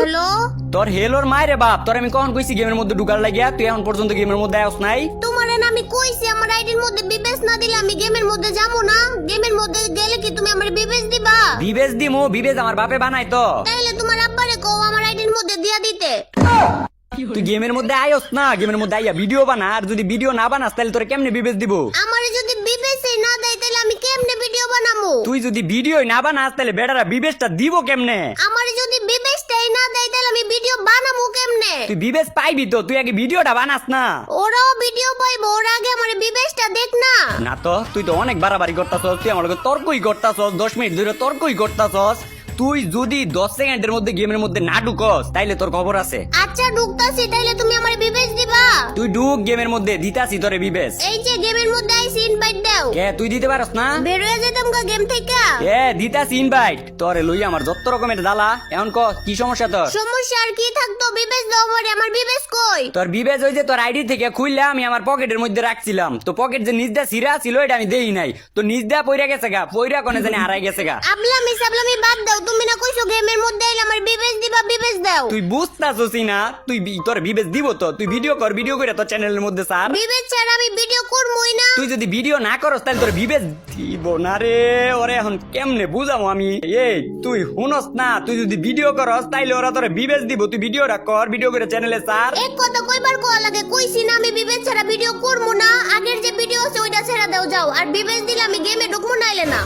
Hello তোর হেলোর মায়ের বাপ, তোর আমি কখন কইছি গেমের মধ্যে ঢুকার লাগিয়া? তুই এখন পর্যন্ত গেমের মধ্যে আস নাই। তোমারে না আমি কইছি আমার আইডির মধ্যে বিবেচ না দিলে আমি গেমের মধ্যে যাবো না। গেমের মধ্যে গেলে কি তুমি আমার বিবেচ দিবা? বিবেচ দিমু, বিবেচ আমার বাপে বানাই তো। তাইলে তোমার আব্বারে কও আমার আইডির মধ্যে দিয়া দিতে। তুই গেমের মধ্যে আয়স না, গেমের মধ্যে আইয়া ভিডিও বানা। আর যদি ভিডিও না বানাস তাহলে তোরে কেমনে বিবেচ দিব? আমারে যদি বিবেচই না দেয় তাহলে আমি কেমনে ভিডিও বানামু? তুই যদি ভিডিও না বানাস তাহলে বেটারা বিবেচটা দিব কেমনে? আমারে যদি বিবেচটাই না দেয় তাহলে আমি ভিডিও বানামু কেমনে? তুই বিবেচ পাইবি তো, তুই আগে ভিডিওটা বানাস না। ওরাও ভিডিও পাইবো, ওর আগে আমার বিবেচটা দেখ না। না তো, তুই তো অনেক বাড়াবাড়ি করতাছস। তুই আমার লগে তর্কই করতাছস, 10 মিনিট ধরে তর্কই করতাছস। তুই যদি 10 সেকেন্ডের মধ্যে গেমের মধ্যে না ঢুকস তাইলে তোর খবর আছে। আচ্ছা ঢুকতাছি, তাইলে তুমি আমার বিবেচ দিবা? তুই ঢুক গেমের মধ্যে, দিতাছি তোরে বিবেচ। এই যে গেমের মধ্যে আইছি, ইনভাইট দাও। কে তুই দিতে পারস না? বের হয়ে যেতাম গা গেম থেকে। এ দিতাছি ইনভাইট। তোরে লই আমার যত রকমের জ্বালা। এখন ক কি সমস্যা তোর? সমস্যা আর কি থাকতো? বিবেচ দাও আমারে, আমার বিবেচ কই? তোর বিবেচ ওই যে তোর আইডি থেকে খুললে আমি আমার পকেটের মধ্যে রাখছিলাম। তো পকেট যে নিজ দা সিরা ছিল এটা আমি দেই নাই। তো নিজ দা পইরা গেছে গা, পইরা কোনে জানি হারাই গেছে গা। আবলামি সাবলামি বাদ দাও। তুমি না কইছো গেমের মধ্যে আইলে আমার বিবেচ দিবা, বিবেচ দাও। তুই বুঝতাছসই না, তুই তোর বিবেচ দিব তো। তুই ভিডিও কর, ভিডিও করে তোর চ্যানেলের মধ্যে সার। বিবেচ ছাড়া আমি ভিডিও করবই না। তুই যদি ভিডিও না করস তাহলে তোর বিবেচ দিব না রে। ওরে এখন কেমনে বুঝাবো আমি? এই তুই হুনস না, তুই যদি ভিডিও করস তাইলে ওরা তোর বিবেচ দিব। তুই ভিডিওটা কর, ভিডিও করে চ্যানেলে সার। এক কথা কইবার কোয়া লাগে, কইছি না আমি বিবেচ ছাড়া ভিডিও করবো না। আগের যে ভিডিও আছে ওইটা ছেড়ে দাও যাও। আর বিবেচ দিলে আমি গেমে ঢুকবো নাইলে না।